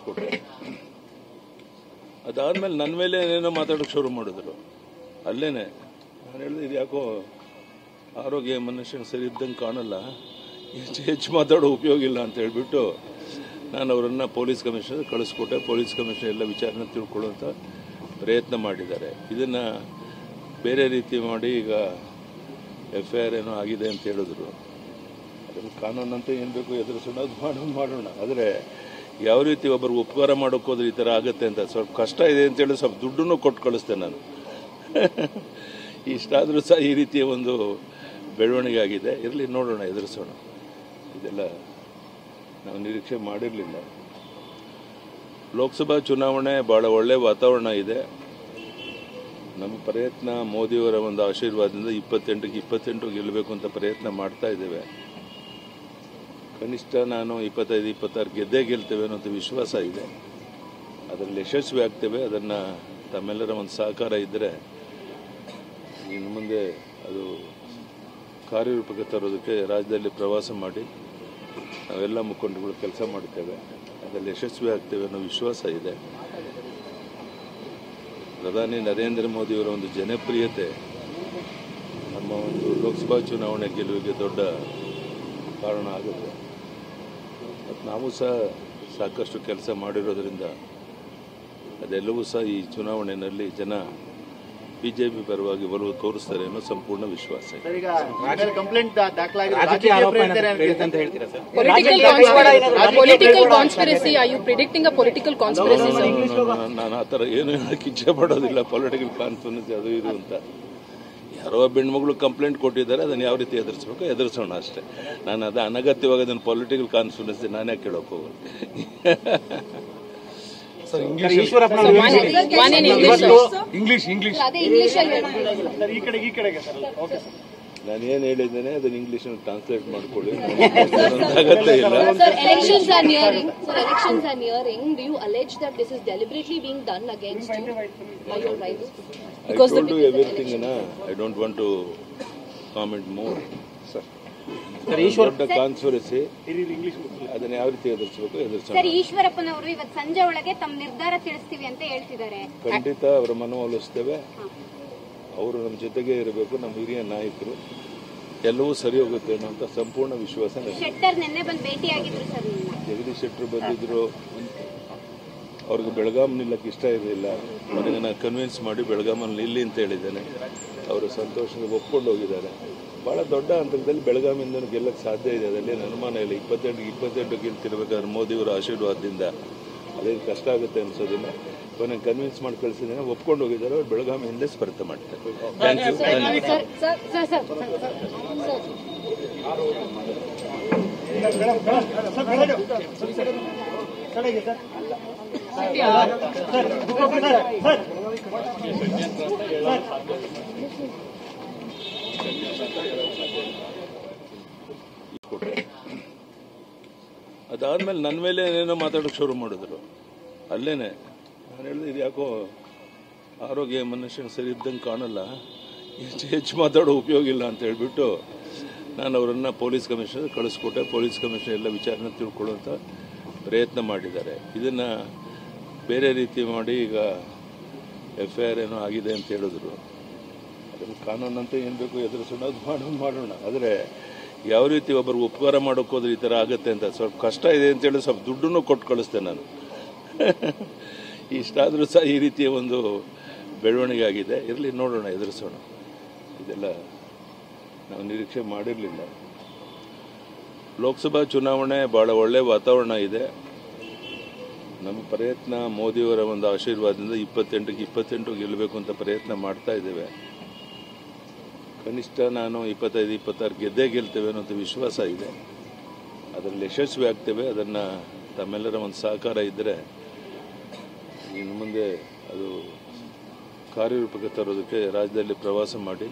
ಕೊಟ್ಟೆ. ಅದಾದಮೇಲೆ ನನ್ನ ಮೇಲೆ ಏನೇನೋ ಮಾತಾಡೋಕ್ಕೆ ಶುರು ಮಾಡಿದ್ರು. ಅಲ್ಲೇನೆ ನಾನು ಹೇಳಿದೆ, ಇದು ಯಾಕೋ ಆರೋಗ್ಯ ಮನುಷ್ಯನ ಸರಿ ಇದ್ದಂಗೆ ಕಾಣಲ್ಲ, ಹೆಚ್ಚು ಮಾತಾಡೋ ಉಪಯೋಗ ಇಲ್ಲ ಅಂತ ಹೇಳಿಬಿಟ್ಟು ನಾನು ಅವರನ್ನು ಪೊಲೀಸ್ ಕಮಿಷನರ್ ಕಳಿಸ್ಕೊಟ್ಟೆ. ಪೊಲೀಸ್ ಕಮಿಷನರ್ ಎಲ್ಲ ವಿಚಾರನ ತಿಳ್ಕೊಳ್ಳುವಂಥ ಪ್ರಯತ್ನ ಮಾಡಿದ್ದಾರೆ. ಇದನ್ನು ಬೇರೆ ರೀತಿ ಮಾಡಿ ಈಗ FIR ಏನೋ ಆಗಿದೆ ಅಂತ ಹೇಳಿದ್ರು. ಅದನ್ನು ಕಾನೂನಂತ ಏನು ಬೇಕು ಎದುರಿಸೋಣ, ಅದು ಮಾಡೋಣ. ಆದರೆ ಯಾವ ರೀತಿ ಒಬ್ಬರು ಉಪಕಾರ ಮಾಡೋಕ್ಕೆ ಹೋದ್ರೆ ಈ ಥರ ಆಗುತ್ತೆ ಅಂತ ಸ್ವಲ್ಪ ಕಷ್ಟ ಇದೆ ಅಂತೇಳಿ ಸ್ವಲ್ಪ ದುಡ್ಡನ್ನು ಕೊಟ್ಟು ಕಳಿಸ್ತೇನೆ ನಾನು. ಇಷ್ಟಾದರೂ ಸಹ ಈ ರೀತಿಯ ಒಂದು ಬೆಳವಣಿಗೆ ಆಗಿದೆ. ಇರಲಿ, ನೋಡೋಣ, ಎದುರಿಸೋಣ. ಇದೆಲ್ಲ ನಾವು ನಿರೀಕ್ಷೆ ಮಾಡಿರಲಿಲ್ಲ. ಲೋಕಸಭಾ ಚುನಾವಣೆ ಭಾಳ ಒಳ್ಳೆಯ ವಾತಾವರಣ ಇದೆ. ನಮ್ಮ ಪ್ರಯತ್ನ ಮೋದಿಯವರ ಒಂದು ಆಶೀರ್ವಾದದಿಂದ 28 ಗೆಲ್ಲಬೇಕು ಅಂತ ಪ್ರಯತ್ನ ಮಾಡ್ತಾ ಇದ್ದೇವೆ. ಕನಿಷ್ಠ ನಾನು 25-26 ಗೆದ್ದೇ ಗೆಲ್ತೇವೆ ಅನ್ನೋಂಥ ವಿಶ್ವಾಸ ಇದೆ. ಅದರಲ್ಲಿ ಯಶಸ್ವಿ ಆಗ್ತೇವೆ. ಅದನ್ನು ತಮ್ಮೆಲ್ಲರ ಒಂದು ಸಹಕಾರ ಇದ್ದರೆ ಇನ್ನು ಮುಂದೆ ಅದು ಕಾರ್ಯರೂಪಕ್ಕೆ ತರೋದಕ್ಕೆ ರಾಜ್ಯದಲ್ಲಿ ಪ್ರವಾಸ ಮಾಡಿ ನಾವೆಲ್ಲ ಮುಖಂಡರುಗಳು ಕೆಲಸ ಮಾಡ್ತೇವೆ. ಅದರಲ್ಲಿ ಯಶಸ್ವಿ ಆಗ್ತೇವೆ ಅನ್ನೋ ವಿಶ್ವಾಸ ಇದೆ. ಪ್ರಧಾನಿ ನರೇಂದ್ರ ಮೋದಿಯವರ ಒಂದು ಜನಪ್ರಿಯತೆ ನಮ್ಮ ಒಂದು ಲೋಕಸಭಾ ಚುನಾವಣೆ ಗೆಲುವಿಗೆ ದೊಡ್ಡ ಕಾರಣ ಆಗುತ್ತೆ. ಮತ್ತು ನಾವು ಸಹ ಸಾಕಷ್ಟು ಕೆಲಸ ಮಾಡಿರೋದ್ರಿಂದ ಅದೆಲ್ಲವೂ ಸಹ ಈ ಚುನಾವಣೆಯಲ್ಲಿ ಜನ ಬಿಜೆಪಿ ಪರವಾಗಿ ಒಲವು ತೋರಿಸ್ತಾರೆ ಅನ್ನೋ ಸಂಪೂರ್ಣ ವಿಶ್ವಾಸ ಇದೆ. ನಾನು ಆ ಥರ ಏನು ಹೇಳಕ್ಕೆ ಇಚ್ಛೆ ಪಡೋದಿಲ್ಲ. ಪೊಲಿಟಿಕಲ್ ಕಾನ್ಫರೆನ್ಸ್ ಅದು ಇದು ಅಂತ ಯಾರೋ ಹೆಣ್ಮಗಳು ಕಂಪ್ಲೇಂಟ್ ಕೊಟ್ಟಿದ್ದಾರೆ, ಅದನ್ನು ಯಾವ ರೀತಿ ಎದುರಿಸ್ಬೇಕು ಎದುರಿಸೋಣ ಅಷ್ಟೇ. ನಾನು ಅದು ಅನಗತ್ಯವಾಗಿ ಅದನ್ನು ಪೊಲಿಟಿಕಲ್ ಕಾನ್ಫರೆನ್ಸ್ ನಾನೇ ಕೇಳೋಕೆ ಹೋಗೋದು. ನಾನೇನು ಹೇಳಿದ್ದೇನೆ ಅದನ್ನು ಇಂಗ್ಲಿಷ್ ಟ್ರಾನ್ಸ್ಲೇಟ್ ಮಾಡ್ಕೊಳ್ಳಿ. ಅಗತ್ಯ ಇಲ್ಲ. Elections are nearing. Do you allege that this is deliberately being done against you by your rivals? I told you everything, I don't want to comment more. ದೊಡ್ಡ ಕಾನ್ಸ್ಪಿರಸಿ ಅದನ್ನ ಯಾವ ರೀತಿ ಎದುರಿಸಬೇಕು ಎದುರಿಸೋಣ. ಸರ್, ಈಶ್ವರಪ್ಪನವರು ಇವತ್ತು ಸಂಜೆ ಒಳಗೆ ತಮ್ಮ ನಿರ್ಧಾರ ತಿಳಿಸ್ತೀವಿ ಅಂತ ಹೇಳ್ತಿದ್ದಾರೆ. ಖಂಡಿತ ಅವರ ಮನವೊಲಿಸ್ತೇವೆ. ಅವರು ನಮ್ಮ ಜೊತೆಗೆ ಇರಬೇಕು, ನಮ್ಮ ಹಿರಿಯ ನಾಯಕರು. ಎಲ್ಲವೂ ಸರಿ ಹೋಗುತ್ತೆ ಅನ್ನೋಂಥ ಸಂಪೂರ್ಣ ವಿಶ್ವಾಸ. ಶೆಟ್ಟರ್ ನಿನ್ನೆ ಬಂದು ಭೇಟಿಯಾಗಿದ್ರು ಸರ್. ಜಗದೀಶ್ ಶೆಟ್ಟರ್ ಬಂದಿದ್ರು. ಅವ್ರಿಗೆ ಬೆಳಗಾಂ ನಿಲ್ಲಕ್ಕೆ ಇಷ್ಟ ಇರಲಿಲ್ಲ. ನನಗೆ ನಾನು ಕನ್ವಿನ್ಸ್ ಮಾಡಿ ಬೆಳಗಾಮಲ್ಲಿ ನಿಲ್ಲಿ ಅಂತ ಹೇಳಿದ್ದೇನೆ. ಅವರು ಸಂತೋಷದಿಂದ ಒಪ್ಕೊಂಡು ಹೋಗಿದ್ದಾರೆ. ಭಾಳ ದೊಡ್ಡ ಹಂತದಲ್ಲಿ ಬೆಳಗಾಮಿಂದ ಗೆಲ್ಲಕ್ಕೆ ಸಾಧ್ಯ ಇದೆ, ಅದರಲ್ಲಿ ಅನುಮಾನ ಇಲ್ಲ. 28 ಗೆಲ್ತಿರ್ಬೇಕಾದ್ರೆ ಮೋದಿಯವರ ಆಶೀರ್ವಾದದಿಂದ ಅದೇನು ಕಷ್ಟ ಆಗುತ್ತೆ ಅನ್ಸೋದಿಲ್ಲ. ನಾನು ಕನ್ವಿನ್ಸ್ ಮಾಡಿ ಕಳಿಸಿದ್ದೇನೆ, ಒಪ್ಕೊಂಡು ಹೋಗಿದ್ದಾರೆ. ಅವ್ರು ಬೆಳಗಾವಿ ಹಿಂದೆ ಸ್ಪರ್ಧೆ ಮಾಡ್ತಾರೆ. ಥ್ಯಾಂಕ್ ಅದಾದಮೇಲೆ ನನ್ನ ಮೇಲೆ ಏನೇನೋ ಮಾತಾಡೋಕ್ಕೆ ಶುರು ಮಾಡಿದ್ರು. ಅಲ್ಲೇನೆ ನಾನು ಹೇಳಿದೆ, ಇದು ಯಾಕೋ ಆರೋಗ್ಯ ಮನುಷ್ಯನ ಸರಿ ಇದ್ದಂಗೆ ಕಾಣಲ್ಲ, ಹೆಚ್ಚು ಮಾತಾಡೋ ಉಪಯೋಗ ಇಲ್ಲ ಅಂತ ಹೇಳಿಬಿಟ್ಟು ನಾನು ಅವರನ್ನು ಪೊಲೀಸ್ ಕಮಿಷನರ್ ಕಳಿಸ್ಕೊಟ್ಟೆ. ಪೊಲೀಸ್ ಕಮಿಷನರ್ ಎಲ್ಲ ವಿಚಾರನ ತಿಳ್ಕೊಳ್ಳುವಂಥ ಪ್ರಯತ್ನ ಮಾಡಿದ್ದಾರೆ. ಇದನ್ನು ಬೇರೆ ರೀತಿ ಮಾಡಿ ಈಗ FIR ಏನೋ ಆಗಿದೆ ಅಂತ ಹೇಳಿದ್ರು. ಅದನ್ನು ಕಾನೂನಂತ ಏನು ಬೇಕು ಎದುರಿಸೋಣ, ಅದು ಮಾಡೋಣ. ಆದರೆ ಯಾವ ರೀತಿ ಒಬ್ಬರು ಉಪಕಾರ ಮಾಡೋಕ್ಕೆ ಹೋದ್ರೆ ಈ ಥರ ಆಗುತ್ತೆ ಅಂತ ಸ್ವಲ್ಪ ಕಷ್ಟ ಇದೆ ಅಂತೇಳಿ ಸ್ವಲ್ಪ ದುಡ್ಡನ್ನು ಕೊಟ್ಟು ಕಳಿಸ್ತೇನೆ ನಾನು. ಇಷ್ಟಾದರೂ ಸಹ ಈ ರೀತಿಯ ಒಂದು ಬೆಳವಣಿಗೆ ಆಗಿದೆ. ಇರಲಿ, ನೋಡೋಣ, ಎದುರಿಸೋಣ. ಇದೆಲ್ಲ ನಾವು ನಿರೀಕ್ಷೆ ಮಾಡಿರಲಿಲ್ಲ. ಲೋಕಸಭಾ ಚುನಾವಣೆ ಭಾಳ ಒಳ್ಳೆಯ ವಾತಾವರಣ ಇದೆ. ನಮ್ಮ ಪ್ರಯತ್ನ ಮೋದಿಯವರ ಒಂದು ಆಶೀರ್ವಾದದಿಂದ 28 ಗೆಲ್ಲಬೇಕು ಅಂತ ಪ್ರಯತ್ನ ಮಾಡ್ತಾ ಇದ್ದೇವೆ. ಕನಿಷ್ಠ ನಾನು 25-26 ಗೆದ್ದೇ ಗೆಲ್ತೇವೆ ಅನ್ನೋಂಥ ವಿಶ್ವಾಸ ಇದೆ. ಅದರಲ್ಲಿ ಯಶಸ್ವಿ ಆಗ್ತೇವೆ. ಅದನ್ನು ತಮ್ಮೆಲ್ಲರ ಒಂದು ಸಹಕಾರ ಇದ್ದರೆ ಇನ್ನು ಮುಂದೆ ಅದು ಕಾರ್ಯರೂಪಕ್ಕೆ ತರೋದಕ್ಕೆ ರಾಜ್ಯದಲ್ಲಿ ಪ್ರವಾಸ ಮಾಡಿ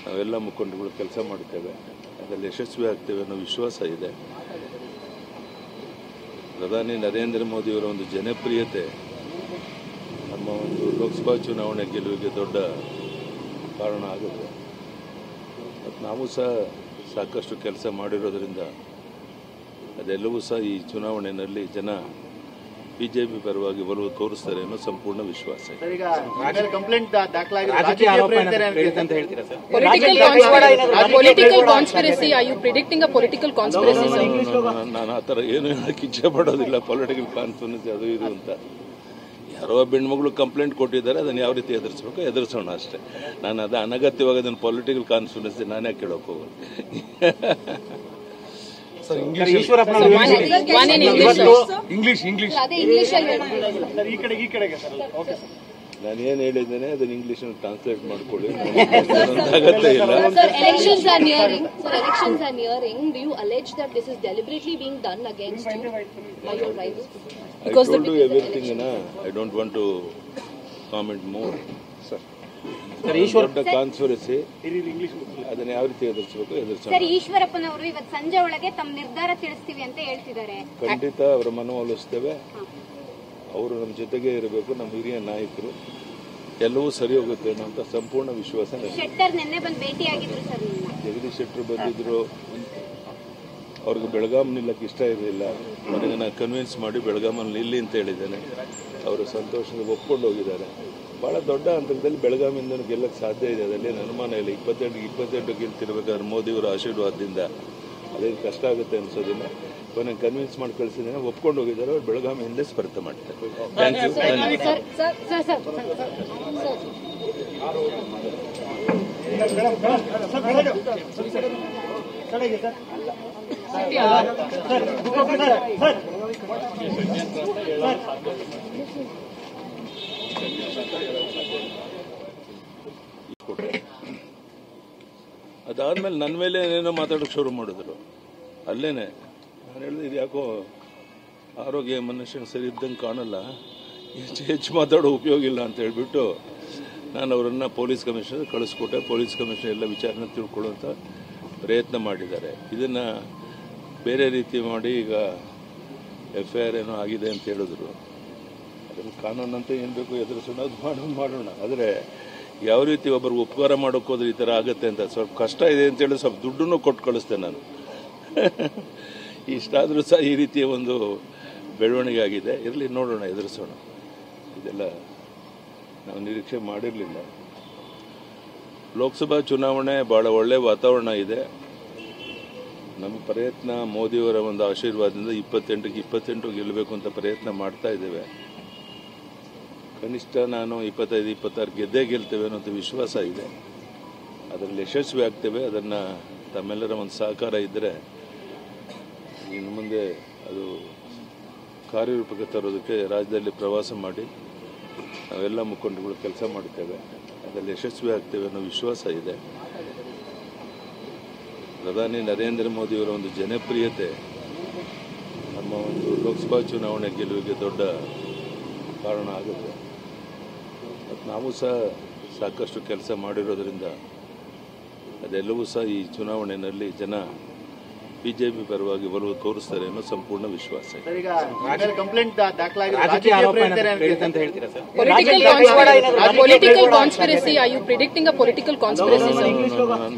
ನಾವೆಲ್ಲ ಮುಖಂಡರುಗಳು ಕೆಲಸ ಮಾಡ್ತೇವೆ. ಅದರಲ್ಲಿ ಯಶಸ್ವಿ ಆಗ್ತೇವೆ ಅನ್ನೋ ವಿಶ್ವಾಸ ಇದೆ. ಪ್ರಧಾನಿ ನರೇಂದ್ರ ಮೋದಿಯವರ ಒಂದು ಜನಪ್ರಿಯತೆ ನಮ್ಮ ಒಂದು ಲೋಕಸಭಾ ಚುನಾವಣೆ ಗೆಲುವಿಗೆ ದೊಡ್ಡ ಕಾರಣ ಆಗುತ್ತೆ. ಮತ್ತು ನಾವು ಸಹ ಸಾಕಷ್ಟು ಕೆಲಸ ಮಾಡಿರೋದ್ರಿಂದ ಅದೆಲ್ಲವೂ ಸಹ ಈ ಚುನಾವಣೆಯಲ್ಲಿ ಜನ ಬಿಜೆಪಿ ಪರವಾಗಿ ಒಲವು ತೋರಿಸ್ತಾರೆ ಅನ್ನೋ ಸಂಪೂರ್ಣ ವಿಶ್ವಾಸ ಇದೆ. Political conspiracy, are you predicting a political conspiracy, sir? ನಾನು ಆ ಥರ ಏನು ಹೇಳಕ್ಕೆ ಇಚ್ಛೆ ಪಡೋದಿಲ್ಲ. ಪೊಲಿಟಿಕಲ್ ಕಾನ್ಫರೆನ್ಸ್ ಅದು ಇದು ಅಂತ ಯಾರೋ ಹೆಣ್ಮಗಳು ಕಂಪ್ಲೇಂಟ್ ಕೊಟ್ಟಿದ್ದಾರೆ, ಅದನ್ನು ಯಾವ ರೀತಿ ಎದುರಿಸ್ಬೇಕು ಎದುರಿಸೋಣ ಅಷ್ಟೇ. ನಾನು ಅದು ಅನಗತ್ಯವಾಗಿ ಅದನ್ನು ಪೊಲಿಟಿಕಲ್ ಕಾನ್ಫರೆನ್ಸ್ ನಾನೇ ಕೇಳೋಕೆ ಹೋಗೋದು. ನಾನೇನು ಹೇಳಿದ್ದೇನೆ ಅದನ್ನು ಇಂಗ್ಲಿಷ್ ಟ್ರಾನ್ಸ್ಲೇಟ್ ಮಾಡ್ಕೊಳ್ಳಿ. ಅಗತ್ಯ ಇಲ್ಲ. Sir, elections are nearing. Sir, elections are nearing. Do you allege that this is deliberately being done against you by your rivals? I told you everything, I don't want to comment more. ದೊಡ್ಡ conspiracy ಅದನ್ನ ಯಾವ ರೀತಿ ಎದುರಿಸಬೇಕು ಎದುರಿಸೋಣ. Sir, ಈಶ್ವರಪ್ಪನವರು ಇವತ್ತು ಸಂಜೆ ಒಳಗೆ ತಮ್ಮ ನಿರ್ಧಾರ ತಿಳಿಸ್ತೀವಿ ಅಂತ ಹೇಳ್ತಿದ್ದಾರೆ. ಖಂಡಿತ ಅವರ ಮನವೊಲಿಸ್ತೇವೆ. ಅವರು ನಮ್ಮ ಜೊತೆಗೆ ಇರಬೇಕು, ನಮ್ಮ ಹಿರಿಯ ನಾಯಕರು. ಎಲ್ಲವೂ ಸರಿ ಹೋಗುತ್ತೆ ಅನ್ನೋ ಸಂಪೂರ್ಣ ವಿಶ್ವಾಸ. ಶೆಟ್ಟರ್ ನಿನ್ನೆ ಬಂದು ಭೇಟಿಯಾಗಿದ್ರು ಸರ್. ಜಗದೀಶ್ ಶೆಟ್ಟರ್ ಬಂದಿದ್ರು. ಅವ್ರಿಗೆ ಬೆಳಗಾಂ ನಿಲ್ಲಕ್ಕೆ ಇಷ್ಟ ಇರಲಿಲ್ಲ. ನನಗೆ ನಾನು ಕನ್ವಿನ್ಸ್ ಮಾಡಿ ಬೆಳಗಾಮಲ್ಲಿ ನಿಲ್ಲಿ ಅಂತ ಹೇಳಿದ್ದೇನೆ. ಅವರು ಸಂತೋಷದಿಂದ ಒಪ್ಕೊಂಡು ಹೋಗಿದ್ದಾರೆ. ಭಾಳ ದೊಡ್ಡ ಹಂತದಲ್ಲಿ ಬೆಳಗಾಮಿಂದ ಗೆಲ್ಲಕ್ಕೆ ಸಾಧ್ಯ ಇದೆ, ಅದರಲ್ಲಿ ಅನುಮಾನ ಇಲ್ಲ. 28 ಗೆಲ್ತಿರ್ಬೇಕಾದ್ರೆ ಮೋದಿಯವರ ಆಶೀರ್ವಾದದಿಂದ ಅದೇನು ಕಷ್ಟ ಆಗುತ್ತೆ ಅನ್ಸೋದಿಲ್ಲ. ನಾನು ಕನ್ವಿನ್ಸ್ ಮಾಡಿ ಕಳಿಸಿದ್ದೇನೆ, ಒಪ್ಕೊಂಡು ಹೋಗಿದ್ದಾರೆ. ಅವ್ರು ಬೆಳಗಾವಿಯಿಂದ ಸ್ಪರ್ಧೆ ಮಾಡ್ತಾರೆ. Thank you. ಅದಾದ್ಮೇಲೆ ನನ್ನ ಮೇಲೆ ಏನೇನೋ ಮಾತಾಡೋಕೆ ಶುರು ಮಾಡಿದ್ರು. ಅಲ್ಲೇನೆ ನಾನು ಹೇಳಿದೆ, ಇದು ಯಾಕೋ ಆರೋಗ್ಯ ಮನುಷ್ಯನ ಸರಿ ಇದ್ದಂಗೆ ಕಾಣಲ್ಲ, ಹೆಚ್ಚು ಮಾತಾಡೋ ಉಪಯೋಗ ಇಲ್ಲ ಅಂತ ಹೇಳ್ಬಿಟ್ಟು ನಾನು ಅವರನ್ನು ಪೊಲೀಸ್ ಕಮಿಷನರ್ ಕಳಿಸ್ಕೊಟ್ಟೆ. ಪೊಲೀಸ್ ಕಮಿಷನರ್ ಎಲ್ಲ ವಿಚಾರನ ತಿಳ್ಕೊಳ್ಳುವಂಥ ಪ್ರಯತ್ನ ಮಾಡಿದ್ದಾರೆ. ಇದನ್ನು ಬೇರೆ ರೀತಿ ಮಾಡಿ ಈಗ FIR ಏನೋ ಆಗಿದೆ ಅಂತ ಹೇಳಿದ್ರು. ಅದನ್ನು ಕಾನೂನಂತೆ ಏನು ಬೇಕು ಎದುರಿಸೋಣ, ಅದು ಮಾಡೋಣ. ಆದರೆ ಯಾವ ರೀತಿ ಒಬ್ಬರು ಉಪಕಾರ ಮಾಡೋಕೆ ಹೋದ್ರೆ ಈ ಥರ ಆಗುತ್ತೆ ಅಂತ ಸ್ವಲ್ಪ ಕಷ್ಟ ಇದೆ ಅಂತೇಳಿ ಸ್ವಲ್ಪ ದುಡ್ಡನ್ನು ಕೊಟ್ಟು ಕಳಿಸ್ತೇನೆ ನಾನು. ಇಷ್ಟಾದರೂ ಸಹ ಈ ರೀತಿಯ ಒಂದು ಬೆಳವಣಿಗೆ ಆಗಿದೆ. ಇರಲಿ, ನೋಡೋಣ, ಎದುರಿಸೋಣ. ಇದೆಲ್ಲ ನಾವು ನಿರೀಕ್ಷೆ ಮಾಡಿರಲಿಲ್ಲ. ಲೋಕಸಭಾ ಚುನಾವಣೆ ಭಾಳ ಒಳ್ಳೆಯ ವಾತಾವರಣ ಇದೆ. ನಮ್ಮ ಪ್ರಯತ್ನ ಮೋದಿಯವರ ಒಂದು ಆಶೀರ್ವಾದದಿಂದ 28 ಗೆಲ್ಲಬೇಕು ಅಂತ ಪ್ರಯತ್ನ ಮಾಡ್ತಾ ಇದ್ದೇವೆ. ಕನಿಷ್ಠ ನಾನು 25-26 ಗೆದ್ದೇ ಗೆಲ್ತೇವೆ ಅನ್ನೋಂಥ ವಿಶ್ವಾಸ ಇದೆ. ಅದರಲ್ಲಿ ಯಶಸ್ವಿ ಆಗ್ತೇವೆ. ಅದನ್ನು ತಮ್ಮೆಲ್ಲರ ಒಂದು ಸಹಕಾರ ಇದ್ದರೆ ಇನ್ನು ಮುಂದೆ ಅದು ಕಾರ್ಯರೂಪಕ್ಕೆ ತರೋದಕ್ಕೆ ರಾಜ್ಯದಲ್ಲಿ ಪ್ರವಾಸ ಮಾಡಿ ನಾವೆಲ್ಲ ಮುಖಂಡರುಗಳು ಕೆಲಸ ಮಾಡ್ತೇವೆ. ಅದರಲ್ಲಿ ಯಶಸ್ವಿ ಆಗ್ತೇವೆ ಅನ್ನೋ ವಿಶ್ವಾಸ ಇದೆ. ಪ್ರಧಾನಿ ನರೇಂದ್ರ ಮೋದಿಯವರ ಒಂದು ಜನಪ್ರಿಯತೆ ನಮ್ಮ ಒಂದು ಲೋಕಸಭಾ ಚುನಾವಣೆ ಗೆಲುವಿಗೆ ದೊಡ್ಡ ಕಾರಣ ಆಗುತ್ತೆ. ಮತ್ತು ನಾವು ಸಹ ಸಾಕಷ್ಟು ಕೆಲಸ ಮಾಡಿರೋದ್ರಿಂದ ಅದೆಲ್ಲವೂ ಸಹ ಈ ಚುನಾವಣೆಯಲ್ಲಿ ಜನ ಬಿಜೆಪಿ ಪರವಾಗಿ ಒಲವು ತೋರಿಸ್ತಾರೆ ಅನ್ನೋ ಸಂಪೂರ್ಣ ವಿಶ್ವಾಸ ಇದೆ. Political conspiracy, are you predicting a political conspiracy, sir?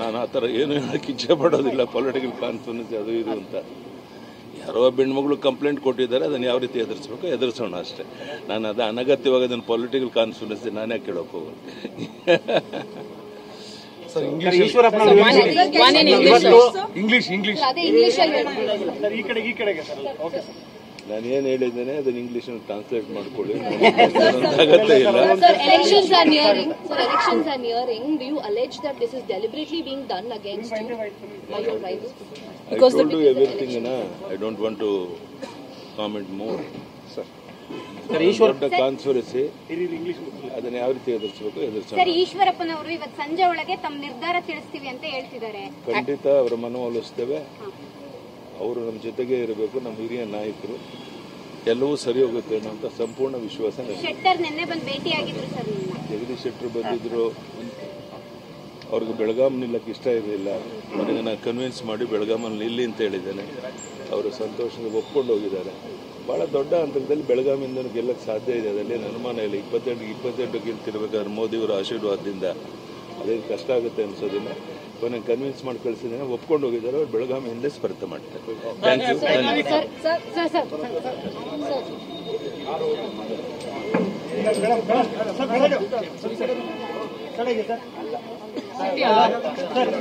ನಾನು ಆ ಥರ ಏನು ಹೇಳಕ್ಕೆ ಇಚ್ಛೆ ಪಡೋದಿಲ್ಲ. ಪೊಲಿಟಿಕಲ್ ಕಾನ್ಫರೆನ್ಸ್ ಅದು ಇದು ಅಂತ ಯಾರೋ ಹೆಣ್ಮಗಳು ಕಂಪ್ಲೇಂಟ್ ಕೊಟ್ಟಿದ್ದಾರೆ, ಅದನ್ನು ಯಾವ ರೀತಿ ಎದುರಿಸ್ಬೇಕು ಎದುರಿಸೋಣ ಅಷ್ಟೇ. ನಾನು ಅದು ಅನಗತ್ಯವಾಗಿ ಅದನ್ನು ಪೊಲಿಟಿಕಲ್ ಕಾನ್ಫರೆನ್ಸ್ ನಾನೇ ಕೇಳೋಕೆ ಹೋಗೋದು. ನಾನೇನು ಹೇಳಿದ್ದೇನೆ ಅದನ್ನು ಇಂಗ್ಲಿಷ್ ಟ್ರಾನ್ಸ್ಲೇಟ್ ಮಾಡ್ಕೊಳ್ಳಿ. ಅಗತ್ಯ ಇಲ್ಲ. Sir, elections are nearing. Sir, elections are nearing. Do you allege that this is deliberately being done against you by your rivals? I told you everything, I don't want to comment more. ದೊಡ್ಡ conspiracy ಅದನ್ನು ಯಾವ ರೀತಿ ಎದುರಿಸಬೇಕು ಎದುರಿಸೋಣ. Sir, ಈಶ್ವರಪ್ಪನವರು ಇವತ್ತು ಸಂಜೆ ಒಳಗೆ ತಮ್ಮ ನಿರ್ಧಾರ ತಿಳಿಸ್ತೀವಿ ಅಂತ ಹೇಳ್ತಿದ್ದಾರೆ. ಖಂಡಿತ ಅವರ ಮನವೊಲಿಸ್ತೇವೆ. ಅವರು ನಮ್ಮ ಜೊತೆಗೆ ಇರಬೇಕು, ನಮ್ಮ ಹಿರಿಯ ನಾಯಕರು. ಎಲ್ಲವೂ ಸರಿ ಹೋಗುತ್ತೆ ಅನ್ನೋ ಸಂಪೂರ್ಣ ವಿಶ್ವಾಸ. ಶೆಟ್ಟರ್ ನಿನ್ನೆ ಬಂದು ಭೇಟಿಯಾಗಿದ್ರು ಸರ್. ಜಗದೀಶ್ ಶೆಟ್ಟರ್ ಬಂದಿದ್ರು. ಅವ್ರಿಗೆ ಬೆಳಗಾಂ ನಿಲ್ಲಕ್ಕೆ ಇಷ್ಟ ಇರಲಿಲ್ಲ. ನನಗೆ ನಾನು ಕನ್ವಿನ್ಸ್ ಮಾಡಿ ಬೆಳಗಾಮಲ್ಲಿ ನಿಲ್ಲಿ ಅಂತ ಹೇಳಿದ್ದೇನೆ. ಅವರು ಸಂತೋಷದಿಂದ ಒಪ್ಕೊಂಡು ಹೋಗಿದ್ದಾರೆ. ಭಾಳ ದೊಡ್ಡ ಹಂತದಲ್ಲಿ ಬೆಳಗಾಮಿಂದ ಗೆಲ್ಲಕ್ಕೆ ಸಾಧ್ಯ ಇದೆ, ಅದರಲ್ಲಿ ಅನುಮಾನ ಇಲ್ಲ. 28 ಗೆಲ್ತಿರ್ಬೇಕಾದ್ರೆ ಮೋದಿಯವರ ಆಶೀರ್ವಾದದಿಂದ ಅದೇನು ಕಷ್ಟ ಆಗುತ್ತೆ ಅನ್ಸೋದಿಲ್ಲ. ನಾನು ಕನ್ವಿನ್ಸ್ ಮಾಡಿ ಕಳಿಸಿದ್ದೇನೆ, ಒಪ್ಕೊಂಡು ಹೋಗಿದ್ದಾರೆ. ಅವ್ರು ಬೆಳಗಾವಿಯಿಂದ ಸ್ಪರ್ಧೆ ಮಾಡ್ತಾರೆ. Thank you. ಸರ್